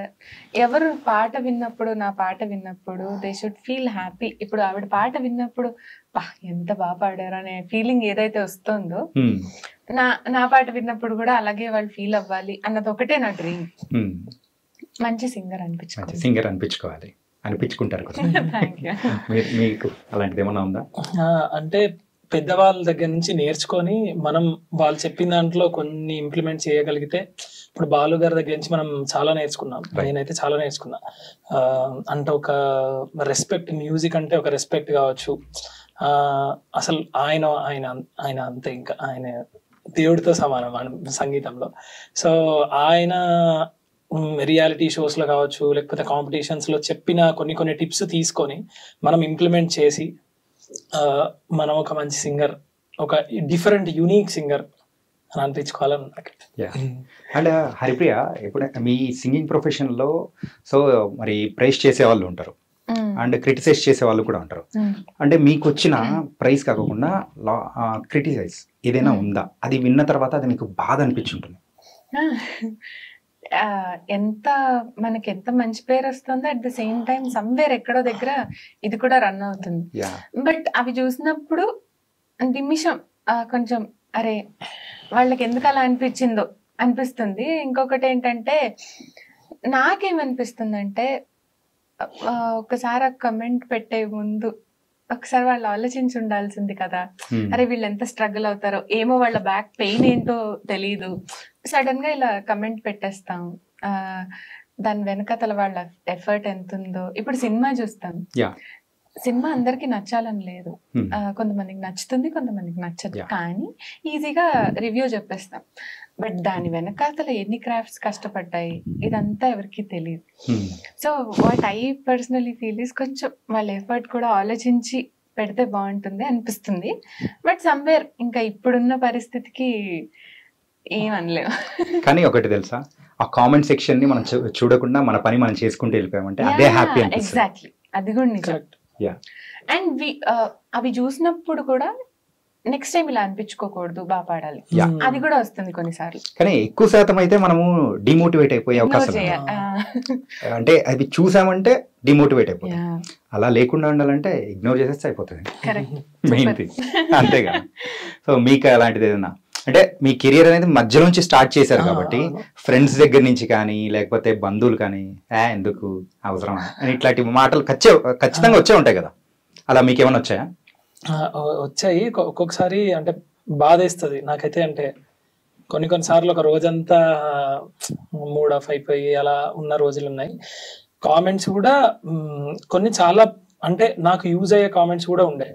ఎవరు పాట విన్నప్పుడు, నా పాట విన్నప్పుడు దే షుడ్ ఫీల్ హ్యాపీ. ఇప్పుడు ఆవిడ పాట విన్నప్పుడు ఎంత బాగా పాడారు అనే ఫీలింగ్ ఏదైతే వస్తుందో, నా పాట విన్నప్పుడు కూడా అలాగే వాళ్ళు ఫీల్ అవ్వాలి అన్నది ఒకటే నా డ్రీమ్. మంచి సింగర్ అనిపించుకోవాలి, అనిపించుకుంటారు కదా. మీకు అలాంటిది ఏమన్నా ఉందా? అంటే పెద్దవాళ్ళ దగ్గర నుంచి నేర్చుకొని మనం వాళ్ళు చెప్పిన దాంట్లో కొన్ని ఇంప్లిమెంట్ చేయగలిగితే, ఇప్పుడు బాలు గారి దగ్గర నుంచి మనం చాలా నేర్చుకున్నాం. నేనైతే చాలా నేర్చుకున్నా. అంటే ఒక రెస్పెక్ట్, మ్యూజిక్ అంటే ఒక రెస్పెక్ట్ కావచ్చు. అసలు ఆయన అంతే, ఇంకా ఆయన దేవుడితో సమానం సంగీతంలో. సో ఆయన రియాలిటీ షోస్ లో కావచ్చు, లేకపోతే కాంపిటీషన్స్ లో చెప్పిన కొన్ని టిప్స్ తీసుకొని మనం ఇంప్లిమెంట్ చేసి మనం ఒక మంచి సింగర్, ఒక డిఫరెంట్ యూనిక్ సింగర్ అని అనిపించుకోవాలని నాకు. అండ్ హరిప్రియ, ఇప్పుడు మీ సింగింగ్ ప్రొఫెషన్ లో సో మరి ప్రైజ్ చేసే వాళ్ళు ఉంటారు అండ్ క్రిటిసైజ్ చేసే వాళ్ళు కూడా ఉంటారు. అంటే మీకు వచ్చిన ప్రైజ్ కాకుండా క్రిటిసైజ్ ఏదైనా ఉందా? అది విన్న తర్వాత అది మీకు బాధ అనిపించుంటుంది? మనకి ఎంత మంచి పేరు వస్తుందో, at the same time somewhere ఎక్కడో దగ్గర ఇది కూడా రన్ అవుతుంది. బట్ అవి చూసినప్పుడు నిమిషం కొంచెం అరే వాళ్ళకి ఎందుకు అలా అనిపిస్తుంది. ఇంకొకటి ఏంటంటే, నాకేమనిపిస్తుందంటే ఒకసారి ఆ కమెంట్ పెట్టే ముందు ఒకసారి వాళ్ళు ఆలోచించి ఉండాల్సింది కదా. అరే వీళ్ళు ఎంత స్ట్రగుల్ అవుతారో ఏమో, వాళ్ళ బ్యాక్ పెయిన్ ఏంటో తెలీదు, సడన్ గా ఇలా కమెంట్ పెట్టేస్తాం. దాని వెనకతల వాళ్ళ ఎఫర్ట్ ఎంత ఉందో. ఇప్పుడు సినిమా చూస్తాం, సినిమా అందరికి నచ్చాలని లేదు. కొంతమందికి నచ్చుతుంది, కొంతమందికి నచ్చదు. కానీ ఈజీగా రివ్యూ చెప్పేస్తాం. బట్ దాని వెనకాతల ఎన్ని క్రాఫ్ట్స్ కష్టపడ్డాయి ఇదంతా ఎవరికి తెలియదు. So what I personally feel is, కొంచెం వాళ్ళ ఎఫర్ట్ కూడా ఆలోచించి పెడితే బాగుంటుంది అనిపిస్తుంది. బట్ సమ్వేర్ ఇంకా ఇప్పుడున్న పరిస్థితికి ఏమనలేము. కానీ ఒకటి తెలుసా, ఆ కామెంట్ సెక్షన్ ని మనం చూడకుండా మన పని మనం చేసుకుంటూ వెళ్ళిపోయామంటే అదే హ్యాపీ. ఎగ్జాక్ట్లీ, అది కూడా నిజం. అండ్ అవి చూసినప్పుడు కూడా నెక్స్ట్ టైం ఇలా అనిపించుకోకూడదు, బాగా పాడాలి, అది కూడా వస్తుంది కొన్నిసార్లు. కానీ ఎక్కువ శాతం అయితే మనము డిమోటివేట్ అయిపోయే అవకాశం, అంటే అవి చూసామంటే డిమోటివేట్ అయిపోతాం. అలా లేకుండా ఉండాలంటే ఇగ్నోర్ చేసేస్తే అయిపోతుంది, మెయిన్ థింగ్. అంతేగా. సో మీకు అలాంటిది ఏదైనా, అంటే మీ కెరియర్ అనేది మధ్య నుంచి స్టార్ట్ చేశారు కాబట్టి ఫ్రెండ్స్ దగ్గర నుంచి కానీ లేకపోతే బంధువులు కానీ ఎందుకు అవసరం అని ఇట్లాంటి మాటలు ఖచ్చితంగా వచ్చే ఉంటాయి కదా, అలా మీకు ఏమైనా వచ్చాయా? వచ్చాయి. ఒక్కొక్కసారి అంటే బాధేస్తుంది నాకైతే. అంటే కొన్నిసార్లు ఒక రోజంతా మూడ్ ఆఫ్ అయిపోయి అలా ఉన్న రోజులు ఉన్నాయి. కామెంట్స్ కూడా కొన్ని చాలా, అంటే నాకు యూజ్ అయ్యే కామెంట్స్ కూడా ఉండే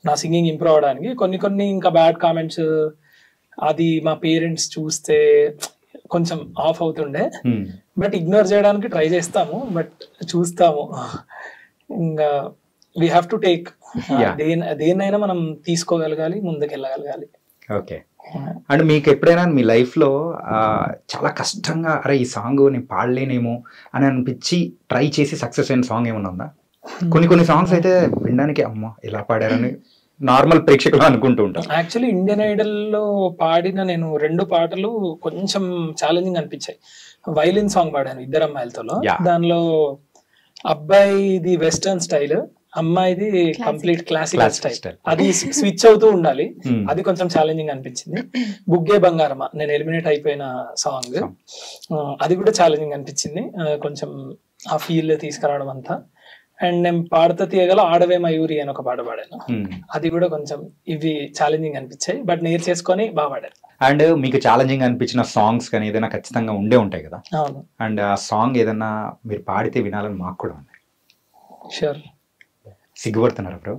నా సింగింగ్ ఇంప్రూవ్ అవడానికి. కొన్ని ఇంకా బ్యాడ్ కామెంట్స్, అది మా పేరెంట్స్ చూస్తే కొంచెం ఆఫ్ అవుతుండే. బట్ ఇగ్నోర్ చేయడానికి ట్రై చేస్తాము, బట్ చూస్తాము. ఇంకా వీ హ్యావ్ టు టేక్, దేన్నైనా మనం తీసుకోగలగాలి, ముందుకెళ్ళగలగాలి. ఓకే. అంటే మీకు ఎప్పుడైనా మీ లైఫ్ లో చాలా కష్టంగా అరే ఈ సాంగ్ నేను పాడలేనేమో అని అనిపించి ట్రై చేసి సక్సెస్ అయిన సాంగ్ ఏమన్నా ఉందా? కొన్ని సాంగ్స్ అయితే వినడానికి అమ్మ ఇలా పాడారని నార్మల్ ప్రేక్షకులు అనుకుంటూ ఉంటారు. యాక్చువల్లీ ఇండియన్ ఐడల్ లో పాడిన నేను 2 పాటలు కొంచెం ఛాలెంజింగ్ అనిపించాయి. వైలిన్ సాంగ్ పాడాను ఇద్దరు అమ్మాయిలతో. దానిలో అబ్బాయిది వెస్టర్న్ స్టైల్, అమ్మాయిది కంప్లీట్ క్లాసికల్ స్టైల్. అది స్విచ్ అవుతూ ఉండాలి, అది కొంచెం ఛాలెంజింగ్ అనిపించింది. బుగ్గే బంగారమా నేను ఎలిమినేట్ అయిపోయిన సాంగ్, అది కూడా ఛాలెంజింగ్ అనిపించింది. కొంచెం ఆ ఫీల్ తీసుకురావడం అంతా. అండ్ నేను పాడతా తీయగల ఆడవే మయూరి అని ఒక పాట పాడాను, అది కూడా కొంచెం ఇవి ఛాలెంజింగ్ అనిపించాయి. బట్ నేర్చేసుకొని బాగా పాడాను. అండ్ మీకు ఛాలెంజింగ్ అనిపించిన సాంగ్స్ కానీ ఏదైనా ఖచ్చితంగా ఉండే ఉంటాయి కదా? అవును. అండ్ ఆ సాంగ్ ఏదన్నా మీరు పాడితే వినాలని మాకు కూడా ఉంది. షూర్. సిగ్గుపడుతున్నారు బ్రో?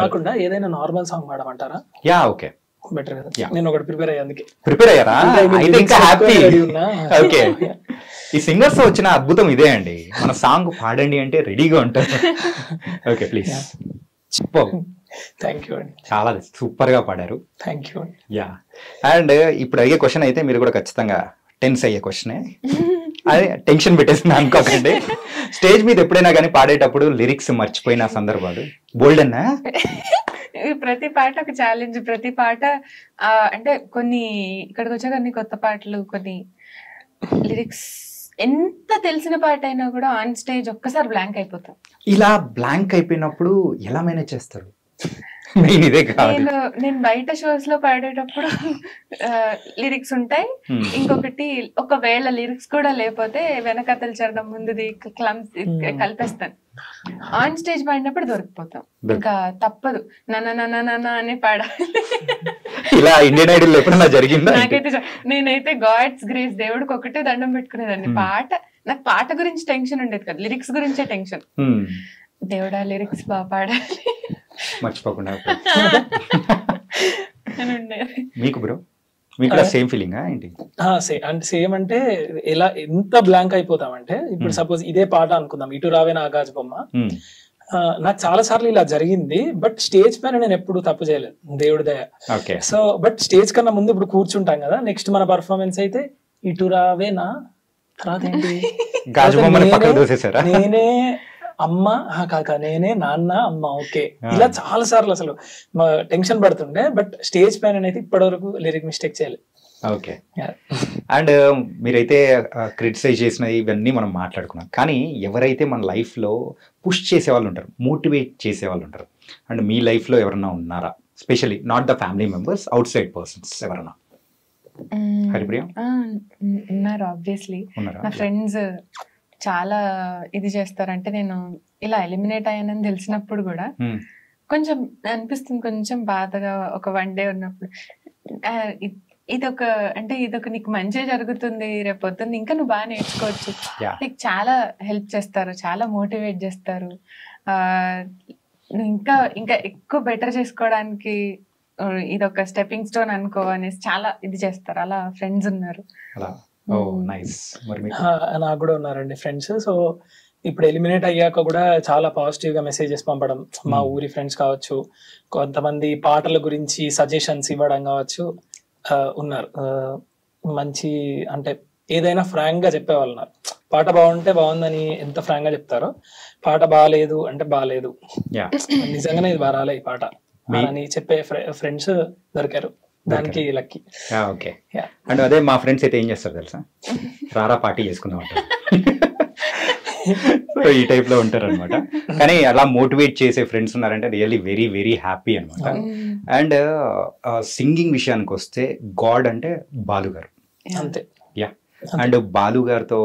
కాకుండా ఏదైనా నార్మల్ సాంగ్ పాడమంటారా? యా, ఓకే, బెటర్ కదా. నేను ఒకటి ప్రిపేర్ అయ్యా, అందుకే ప్రిపేర్ అయ్యారా? ఓకే. ఈ సింగర్స్ వచ్చిన అద్భుతం ఇదే అండి, మన సాంగ్ పాడండి అంటే రెడీగా ఉంటారు. Okay, please. థ్యాంక్ యూ అండి, చాలా సూపర్ గా పాడారు. థ్యాంక్ యూ అండి. యా. అండ్ ఇప్పుడు అడిగే క్వశ్చన్ అయితే మీరు కూడా ఖచ్చితంగా టెన్స్ అయ్యే క్వశ్చనే. అదే టెన్షన్ పెట్టేసింది అనుకోకండి. స్టేజ్ మీద ఎప్పుడైనా కానీ పాడేటప్పుడు లిరిక్స్ మర్చిపోయిన సందర్భాలు బోల్డ్ అన్నా? ప్రతి పాట ఒక ఛాలెంజ్, ప్రతి పాట అంటే కొన్ని ఇక్కడికి వచ్చాక కొన్ని కొత్త పాటలు, కొన్ని లిరిక్స్ ఎంత తెలిసిన పాట అయినా కూడా ఆన్ స్టేజ్ ఒక్కసారి బ్లాంక్ అయిపోతాం. ఇలా బ్లాంక్ అయిపోయినప్పుడు ఎలా మేనేజ్ చేస్తారు? మెయిన్ ఇదే కాదు. నేను బయట షోస్ లో పాడేటప్పుడు లిరిక్స్ ఉంటాయి. ఇంకొకటి ఒకవేళ లిరిక్స్ కూడా లేకపోతే వెనకతలు చరణం ముందుది కలిపేస్తాను. ఆన్ స్టేజ్ పాడినప్పుడు దొరికిపోతాం, ఇంకా తప్పదు నన్న అని పాడాలి. ఇలా ఇండియన్ ఐడల్ ఎప్పుడైనా జరిగిందా? నేనైతే గాడ్స్ గ్రేస్ దేవుడికి ఒకటే దండం పెట్టుకునేదాన్ని. నాకు పాట గురించి టెన్షన్ ఉండేది కదా, లిరిక్స్ గురించే టెన్షన్. దేవుడా లిరిక్స్ బాగా పాడాలి మర్చిపోకుండా. మీకు బ్రో మీకు సేమ్ ఫీలింగ్ ఏంటి? అంటే సేమ్ అంటే ఎలా ఎంత బ్లాంక్ అయిపోతామంటే, ఇప్పుడు సపోజ్ ఇదే పాట అనుకుందాం, ఇటు రావే నా ఆకాశ బొమ్మ. నాకు చాలా సార్లు ఇలా జరిగింది, బట్ స్టేజ్ పైన నేను ఎప్పుడు తప్పు చేయలేదు, దేవుడి దయ. సో బట్ స్టేజ్ కన్నా ముందు ఇప్పుడు కూర్చుంటాం కదా, నెక్స్ట్ మన పర్ఫార్మెన్స్ అయితే ఇటు రావే నా, తర్వాత ఏంటి నేనే అమ్మ కాక నేనే నాన్న అమ్మ, ఓకే, ఇలా చాలా సార్లు అసలు టెన్షన్ పడుతుండే. బట్ స్టేజ్ పైన అయితే ఇప్పటి వరకు లిరిక్ మిస్టేక్ చేయలేదు. ఓకే. అండ్ మీరైతే క్రిటిసైజ్ చేసిన ఇవన్నీ మనం మాట్లాడుకున్నాం, కానీ ఎవరైతే మన లైఫ్లో పుష్ చేసే వాళ్ళు ఉంటారు, మోటివేట్ చేసే వాళ్ళు ఉంటారు, అండ్ మీ లైఫ్లో ఎవరన్నా ఉన్నారా? Specially not the family members, out side persons ఎవరన్నా? హరిప్రియ ఉన్నారు ఆబ్వియస్లీ. నా ఫ్రెండ్స్ చాలా ఇది చేస్తారంటే, నేను ఇలా ఎలిమినేట్ అయ్యానని తెలిసినప్పుడు కూడా కొంచెం అనిపిస్తుంది, కొంచెం బాధగా. ఒక 1 day ఉన్నప్పుడు ఇదొక అంటే ఇదొక నీకు మంచి జరుగుతుంది, రేపు పొద్దున్న ఇంకా నువ్వు బాగా నేర్చుకోవచ్చు, నీకు చాలా హెల్ప్ చేస్తారు, చాలా మోటివేట్ చేస్తారు, నువ్వు ఇంకా ఇంకా ఎక్కువ బెటర్ చేసుకోవడానికి ఇదొక స్టెప్పింగ్ స్టోన్ అనుకో అనేసి చాలా ఇది చేస్తారు. అలా ఫ్రెండ్స్ ఉన్నారు. నాకు కూడా ఉన్నారండి ఫ్రెండ్స్. సో ఇప్పుడు ఎలిమినేట్ అయ్యాక కూడా చాలా పాజిటివ్ గా మెసేజెస్ పంపడం, మా ఊరి ఫ్రెండ్స్ కావచ్చు, కొంతమంది పాటల గురించి సజెషన్స్ ఇవ్వడం కావచ్చు ఉన్నారు. మంచి అంటే ఏదైనా ఫ్రాంక్ గా చెప్పేవాళ్ళు ఉన్నారు. పాట బాగుంటే బాగుందని ఎంత ఫ్రాంక్ గా చెప్తారో, పాట బాగాలేదు అంటే బాగాలేదు, నిజంగానే ఇది బాగా రాలే ఈ పాట అని చెప్పే ఫ్రెండ్స్ దొరికారు, దానికి లక్కీ. ఓకే. అండ్ అదే మా ఫ్రెండ్స్ అయితే ఏం చేస్తారు తెలుసా, రారా పార్టీ చేసుకుందాం అంటారు. సో ఈ టైప్ లో ఉంటారు అనమాట. కానీ అలా మోటివేట్ చేసే ఫ్రెండ్స్ ఉన్నారంటే రియల్లీ వెరీ వెరీ హ్యాపీ అనమాట. అండ్ సింగింగ్ విషయానికి వస్తే గాడ్ అంటే బాలు గారు అంతే. యా. అండ్ బాలు గారితో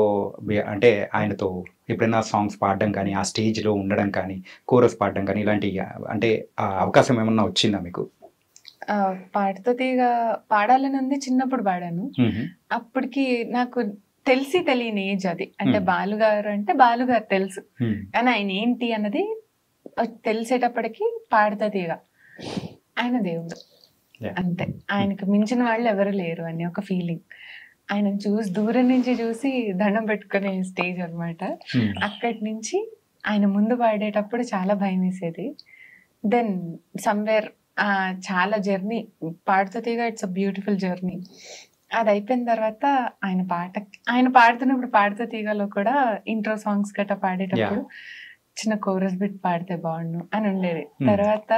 అంటే ఆయనతో ఎప్పుడైనా సాంగ్స్ పాడడం కానీ, ఆ స్టేజ్ లో ఉండడం కానీ, కోరస్ పాడడం కానీ, ఇలాంటి అంటే అవకాశం ఏమన్నా వచ్చిందా మీకు? పాటతో తీగ పాడాలని ఉంది, చిన్నప్పుడు పాడాను. అప్పటికి నాకు తెలియని ఏజ్ అది. అంటే బాలుగారు అంటే బాలుగారు తెలుసు, కానీ ఆయన ఏంటి అన్నది తెలిసేటప్పటికి పాడతా తీగ ఆయన దేవుడు అంతే, ఆయనకు మించిన వాళ్ళు ఎవరు లేరు అని ఒక ఫీలింగ్. ఆయన దూరం నుంచి చూసి దండం పెట్టుకునే స్టేజ్ అనమాట. అక్కడి నుంచి ఆయన ముందు పాడేటప్పుడు చాలా భయం వేసేది. దెన్ సమ్వేర్ చాలా జర్నీ పాడుతూ తీగ, ఇట్స్ అ బ్యూటిఫుల్ జర్నీ. అది అయిపోయిన తర్వాత ఆయన పాడుతున్నప్పుడు పాడుతూ తీగలో కూడా ఇంట్రో సాంగ్స్ గట్రా పాడేటప్పుడు చిన్న కోరస్ బిట్ పాడితే బాగుండు అని ఉండేది. తర్వాత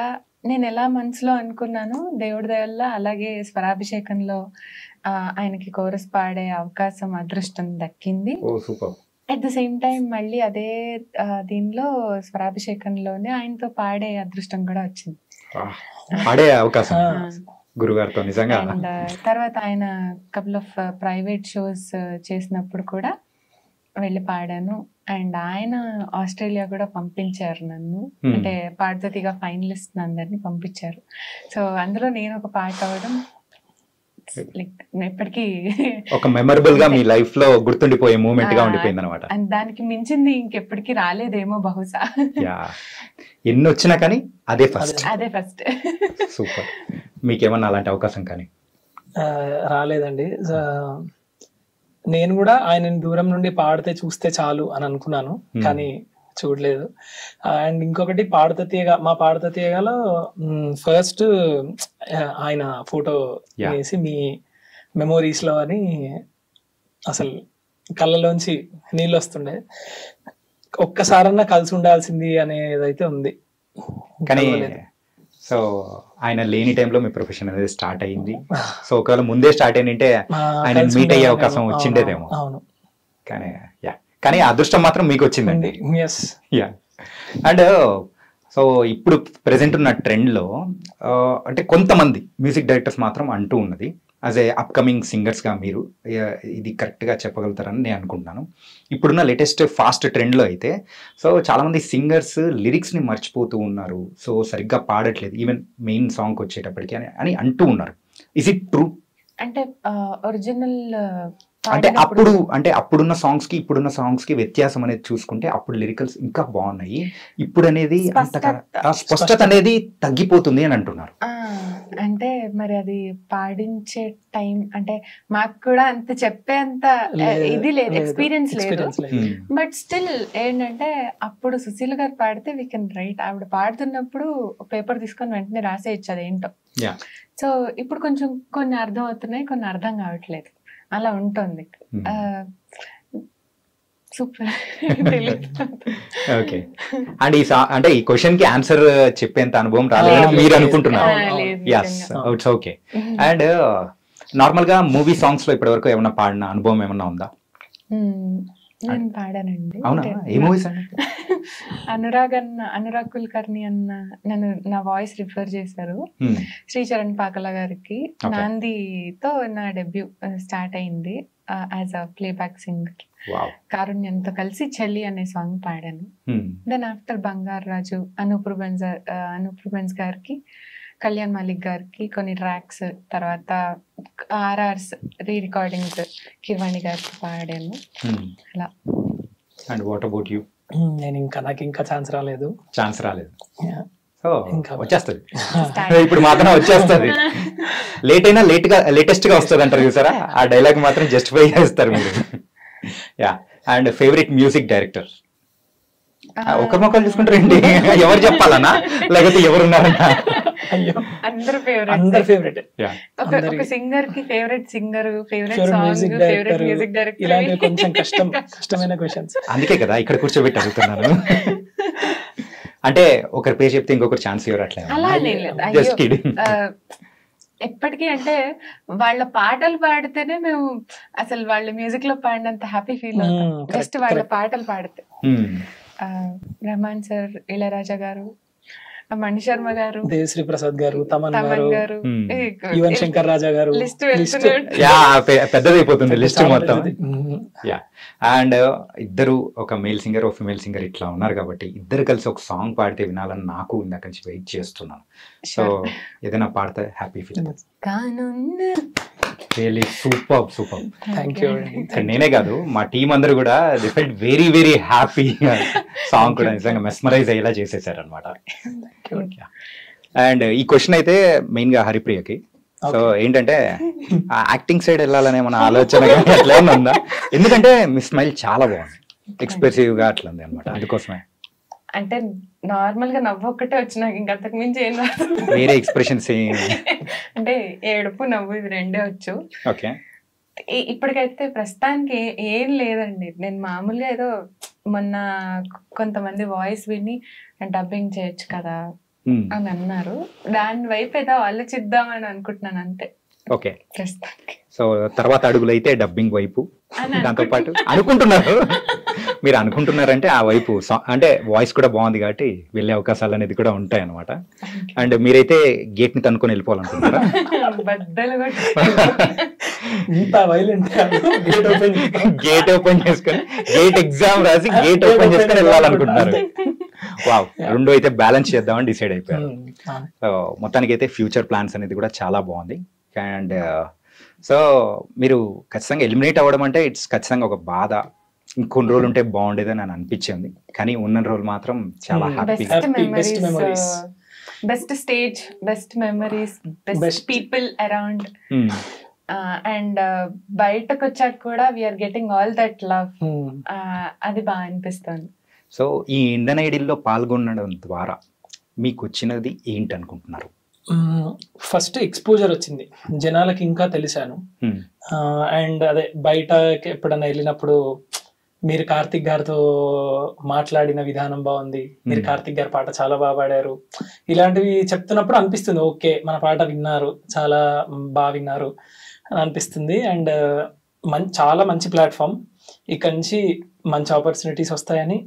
నేను ఎలా మనసులో అనుకున్నాను, దేవుడి దయవల్ల అలాగే స్వరాభిషేకంలో ఆయనకి కోరస్ పాడే అవకాశం, అదృష్టం దక్కింది. అట్ ద సేమ్ టైం మళ్ళీ అదే దీనిలో స్వరాభిషేకంలోనే ఆయనతో పాడే అదృష్టం కూడా వచ్చింది, పాడే అవకాశం గురుగారితో నిజంగా. అండ్ తర్వాత ఆయన కపుల్ ఆఫ్ ప్రైవేట్ షోస్ చేసినప్పుడు కూడా వెళ్ళి పాడాను. అండ్ ఆయన ఆస్ట్రేలియా కూడా పంపించారు నన్ను, అంటే పాడుతీగా ఫైనలిస్ట్ అందరినీ పంపించారు. సో అందులో నేను ఒక పార్ట్ అవ్వడం లైక్ ఎప్పటికీ ఒక మెమరబుల్ గా మీ లైఫ్ లో గుర్తుండిపోయే మూమెంట్ గా ఉండిపోయింది అనమాట. అండ్ దానికి మించింది ఇంకెప్పటికీ రాలేదేమో బహుశా. ఎన్ని వచ్చినా కానీ అదే ఫస్ట్. సూపర్. మీకేమన్నా అలాంటి అవకాశం కానీ? రాలేదండి. నేను కూడా ఆయనని దూరం నుండి పాడితే చూస్తే చాలు అని అనుకున్నాను, కానీ చూడలేదు. అండ్ ఇంకొకటి మా పాడత తీయగలో ఫస్ట్ ఆయన ఫోటో వేసి మీ మెమోరీస్ లో అని అసలు కళ్ళలోంచి నీళ్ళు వస్తుండే. ఒక్కసారన్నా కలిసి ఉండాల్సింది అనేదైతే ఉంది. కానీ సో ఆయన లేని టైంలో మీ ప్రొఫెషన్ అనేది స్టార్ట్ అయ్యింది. సో ఒకవేళ ముందే స్టార్ట్ అయ్యింటే ఆయన మీట్ అయ్యే అవకాశం వచ్చిండేదేమో. అవును, కానీ అదృష్టం మాత్రం మీకు వచ్చిందండి. యా. అండ్ సో ఇప్పుడు ప్రెసెంట్ ఉన్న ట్రెండ్లో అంటే కొంతమంది మ్యూజిక్ డైరెక్టర్స్ మాత్రం అంటూ ఉన్నది, యాజ్ ఏ అప్కమింగ్ సింగర్స్గా మీరు ఇది కరెక్ట్గా చెప్పగలుగుతారని నేను అనుకుంటున్నాను. ఇప్పుడున్న లేటెస్ట్ ఫాస్ట్ ట్రెండ్లో అయితే సో చాలామంది సింగర్స్ లిరిక్స్ని మర్చిపోతూ ఉన్నారు, సో సరిగ్గా పాడట్లేదు ఈవెన్ మెయిన్ సాంగ్కి వచ్చేటప్పటికి అని అంటూ ఉన్నారు. Is it true? అంటే ఒరిజినల్ అంటే అప్పుడున్న సాంగ్స్ కి ఇప్పుడున్న సాంగ్స్ కి వ్యత్యాసం అనేది చూసుకుంటే అప్పుడు లిరికల్స్ ఇంకా బాగున్నాయి, ఇప్పుడు అనేది స్పష్టత అనేది తగ్గిపోతుంది అని అంటున్నారు. అంటే మరి అది పాడించే టైం అంటే మాకు కూడా అంత చెప్పేంత ఇది లేదు, ఎక్స్పీరియన్స్ లేదు. బట్ స్టిల్ ఏంటంటే అప్పుడు సుశీల్ గారు పాడితే వీ కెన్ రైట్, ఆవిడ పాడుతున్నప్పుడు పేపర్ తీసుకొని వెంటనే రాసేయచ్చు అదేంటో. సో ఇప్పుడు కొంచెం కొన్ని అర్థం అవుతున్నాయి, కొన్ని అర్థం కావట్లేదు, అలా ఉంటుంది. సూపర్. ఓకే. అండ్ అంటే ఈ క్వశ్చన్ కి ఆన్సర్ చెప్పేంత అనుభవం రాలేదని మీరు అనుకుంటున్నారు. yes it's okay. And normal గా మూవీ సాంగ్స్ లో ఇప్పటి వరకు ఏమన్నా పాడిన అనుభవం ఏమన్నా ఉందా? నేను పాడానండి. అవునా? ఏ మూవీస్ అండి? అనురాగ్ కుల్కర్ణి అన్న నన్ను నా వాయిస్ రిఫర్ చేశారు శ్రీచరణ్ పాకల గారికి. నాందితో నా డెబ్యూ స్టార్ట్ అయింది యాజ్ అ ప్లేబ్యాక్ సింగర్. కారుణ్యంతో కలిసి చెల్లి అనే సాంగ్ పాడాను. దెన్ ఆఫ్టర్ బంగారు రాజు అనూప్ రూబెన్స్ గారికి, కళ్యాణ్ మాలిక్ గారికి కొన్ని ట్రాక్స్, తర్వాత ఆర్ఆర్స్ రీ రికార్డింగ్స్ కిర్వాణి గారికి పాడాను. అలా. And what about you? నాకు ఇంకా ఛాన్స్ రాలేదు. సో వచ్చేస్తుంది ఇప్పుడు మాత్రం వచ్చేస్తుంది. లేట్ అయినా లేటెస్ట్ గా వస్తుంది అంటారు చూసారా, ఆ డైలాగ్ మాత్రం జస్టిఫై చేస్తారు మీరు. Yeah. And favourite music director? ఒకరి మొక్కలు చూసుకుంటారండి, ఎవరు చెప్పాలన్నా లేకపోతే ఎవరున్నారన్నా? అందరూ ఫేవరెట్. ఒక సింగర్ కి favourite singer, favourite song, favourite music director, ఇలాంటి కొంచెం కష్టమైన క్వశ్చన్స్. అందుకే కదా ఇక్కడ కూర్చోబెట్టి అడుగుతున్నాను. అంటే ఒకరి పేరు చెప్తే ఇంకొకరు ఛాన్స్ ఇవ్వరు అట్లా? ఎప్పటికీ అంటే వాళ్ళ పాటలు పాడితేనే మేము అసలు వాళ్ళ మ్యూజిక్ లో పాడినంత హ్యాపీ ఫీల్ అవుతాం. జస్ట్ వాళ్ళ పాటలు పాడితే. రెహమాన్ సార్, ఇళయరాజా గారు, మణి శర్మ గారు, దేవిశ్రీ ప్రసాద్ గారు, తమన్ గారు, యువన్ శంకర్ రాజా గారు, లిస్ట్ పెద్దదైపోతుంది లిస్ట్ మొత్తం. యా. అండ్ ఇద్దరు, ఒక మేల్ సింగర్ ఒక ఫిమేల్ సింగర్ ఇట్లా ఉన్నారు కాబట్టి ఇద్దరు కలిసి ఒక సాంగ్ పాడితే వినాలని నాకు ఇందాక నుంచి వెయిట్ చేస్తున్నాను. సో ఏదైనా పాడితే హ్యాపీ ఫీల్. Really super. నేనే కాదు మా టీం అందరూ కూడా they felt very very happy. Song కూడా నిజంగా మెస్మరైజ్ అయ్యేలా చేసేసారు అనమాట. అండ్ ఈ క్వశ్చన్ అయితే మెయిన్ గా హరిప్రియకి. సో ఏంటంటే యాక్టింగ్ సైడ్ వెళ్ళాలనే మన ఆలోచన కానీ అట్లా ఏమన్నా ఉందా? ఎందుకంటే మీ స్మైల్ చాలా బాగుంది, ఎక్స్ప్రెసివ్ గా అట్లా ఉంది అనమాట, అందుకోసమే. అంటే నార్మల్ గా నవ్వు ఒక్కటే వచ్చి నాకు ఇంకా అంతకు మించి ఏం రాదు, వేరే ఎక్స్ప్రెషన్స్ అంటే ఏడుపు నవ్వు ఇవి రెండే వచ్చు. ఓకే. ఇప్పటికైతే ప్రస్తుతానికి ఏం లేదండి. నేను మామూలుగా ఏదో మొన్న కొంతమంది వాయిస్ విని డబ్బింగ్ చేయొచ్చు కదా అని అన్నారు, దాని వైపు ఏదో ఆలోచిద్దామని అనుకుంటున్నాను అంతే. ఓకే. సో తర్వాత అడుగులు అయితే డబ్బింగ్ వైపు, దాంతో పాటు అనుకుంటున్నారు మీరు అనుకుంటున్నారంటే ఆ వైపు అంటే వాయిస్ కూడా బాగుంది కాబట్టి వెళ్ళే అవకాశాలు అనేది కూడా ఉంటాయి అనమాట. అండ్ మీరైతే గేట్ ని తనుకొని వెళ్ళిపోవాలనుకుంటున్నారా? గేట్ ఓపెన్ చేసుకొని గేట్ ఎగ్జామ్ రాసి గేట్ ఓపెన్ చేసుకొని వెళ్ళాలనుకుంటున్నారు. వావ్. రెండు అయితే బ్యాలెన్స్ చేద్దామని డిసైడ్ అయిపోయారు. సో మొత్తానికి అయితే ఫ్యూచర్ ప్లాన్స్ అనేది కూడా చాలా బాగుంది. అండ్ సో మీరు ఖచ్చితంగా ఎలిమినేట్ అవ్వడం అంటే ఇట్స్ ఖచ్చితంగా ఒక బాధ, ఇంకొన్ని రోజులు ఉంటే బాగుండేదని అని అనిపించింది, కానీ ఉన్న రోజులు మాత్రం చాలా happy. Best stage, best memories, best people around, and బయటకు వచ్చాక కూడా we're getting all that love, అది బాగా అనిపిస్తుంది. సో ఈ ఇండియన్ ఐడల్ లో పాల్గొనడం ద్వారా మీకు వచ్చినది ఏంటి అనుకుంటున్నారు? ఫస్ట్ ఎక్స్పోజర్ వచ్చింది, జనాలకి ఇంకా తెలిసాను. అండ్ అదే బయట ఎప్పుడన్నా వెళ్ళినప్పుడు మీరు కార్తిక్ గారితో మాట్లాడిన విధానం బాగుంది, మీరు కార్తిక్ గారి పాట చాలా బాగా పాడారు, ఇలాంటివి చెప్తున్నప్పుడు అనిపిస్తుంది ఓకే మన పాట విన్నారు, చాలా బాగా విన్నారు అని అనిపిస్తుంది. అండ్ చాలా మంచి ప్లాట్ఫామ్, ఇక్కడ నుంచి మంచి ఆపర్చునిటీస్ వస్తాయని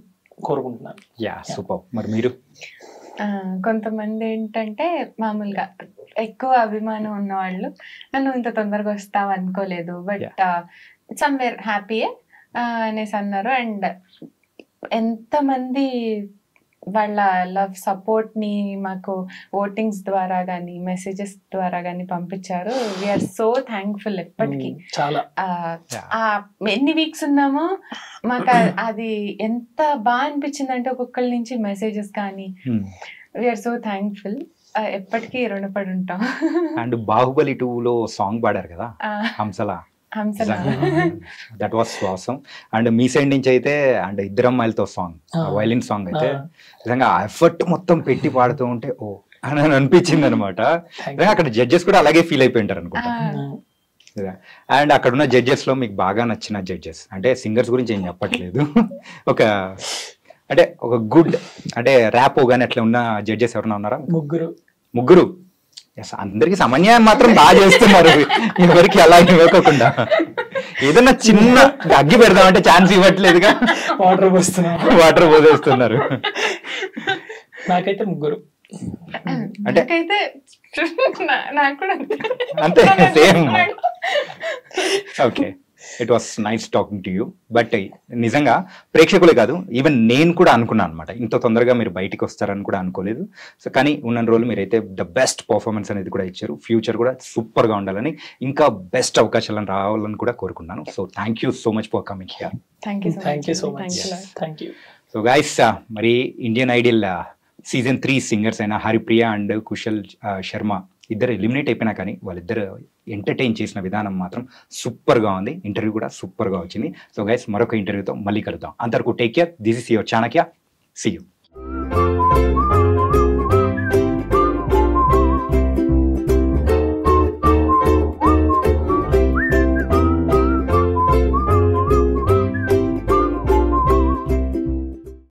కోరుకుంటున్నాను. Yeah super. మరి మీరు? కొంతమంది ఏంటంటే మామూలుగా ఎక్కువ అభిమానం ఉన్నవాళ్ళు నన్ను ఇంత తొందరగా వస్తావు అనుకోలేదు, బట్ సమ్వేర్ హ్యాపీయే అనేసి అన్నారు. అండ్ ఎంతమంది వాళ్ళ లవ్ సపోర్ట్ ని మాకు ఓటింగ్స్ ద్వారా కానీ మెసేజెస్ ద్వారా కానీ పంపించారు. వీఆర్ సో థ్యాంక్ఫుల్ ఎప్పటికీ. ఎన్ని వీక్స్ ఉన్నామో మాకు అది ఎంత బాగా అనిపించింది అంటే ఒక్కొక్కరి నుంచి మెసేజెస్ కానీ వీఆర్ సో థ్యాంక్ఫుల్, ఎప్పటికీ రుణపడి ఉంటాం. అండ్ బాహుబలి 2లో సాంగ్ పాడారు కదా హంసలా, దట్ వాస్ ఆసమ్. అండ్ మీ సైడ్ నుంచి అయితే అండ్ ఇద్దరు అమ్మాయిలతో సాంగ్, వైలిన్ సాంగ్ అయితే నిజంగా ఎఫర్ట్ మొత్తం పెట్టి పాడుతూ ఉంటే ఓ అని అనిపించింది అనమాట. అక్కడ జడ్జెస్ కూడా అలాగే ఫీల్ అయిపోయింటారు అనుకుంటా. అండ్ అక్కడ ఉన్న జడ్జెస్ లో మీకు బాగా నచ్చిన జడ్జెస్ అంటే సింగర్స్ గురించి ఏం చెప్పట్లేదు, ఒక అంటే ఒక గుడ్ అంటే ర్యాప్ కానీ అట్లా ఉన్న జడ్జెస్ ఎవరైనా ఉన్నారా? ముగ్గురు అందరికి సమన్యాయం మాత్రం బాగా చేస్తున్నారు, ఎవరికి అలా ఇవ్వకుండా. ఏదన్నా చిన్న అగ్గి పెడదామంటే ఛాన్స్ ఇవ్వట్లేదుగా, వాటర్ పోసేస్తున్నారు. నాకైతే ముగ్గురు అంటే అంతే same. Okay, it was nice talking to you. But నిజంగా ప్రేక్షకులే కాదు, ఈవెన్ నేను కూడా అనుకున్నాను అనమాట, ఇంత తొందరగా మీరు బయటికి వస్తారని కూడా అనుకోలేదు. సో కానీ ఉన్న రోజులు మీరైతే ద బెస్ట్ పర్ఫార్మెన్స్ అనేది కూడా ఇచ్చారు. ఫ్యూచర్ కూడా సూపర్గా ఉండాలని, ఇంకా బెస్ట్ అవకాశాలను రావాలని కూడా కోరుకున్నాను. So thank you so much for coming here. So guys, మరి ఇండియన్ ఐడల్ సీజన్ 3 సింగర్స్ అయిన హరిప్రియ అండ్ కుశల్ శర్మ ఇద్దరు ఎలిమినేట్ అయిపోయినా కానీ వాళ్ళిద్దరు ఎంటర్టైన్ చేసిన విధానం మాత్రం సూపర్గా ఉంది. ఇంటర్వ్యూ కూడా సూపర్గా వచ్చింది. సో గైస్, మరొక ఇంటర్వ్యూతో మళ్ళీ కలుద్దాం. అంతవరకు take care. This is your Chanakya. See you.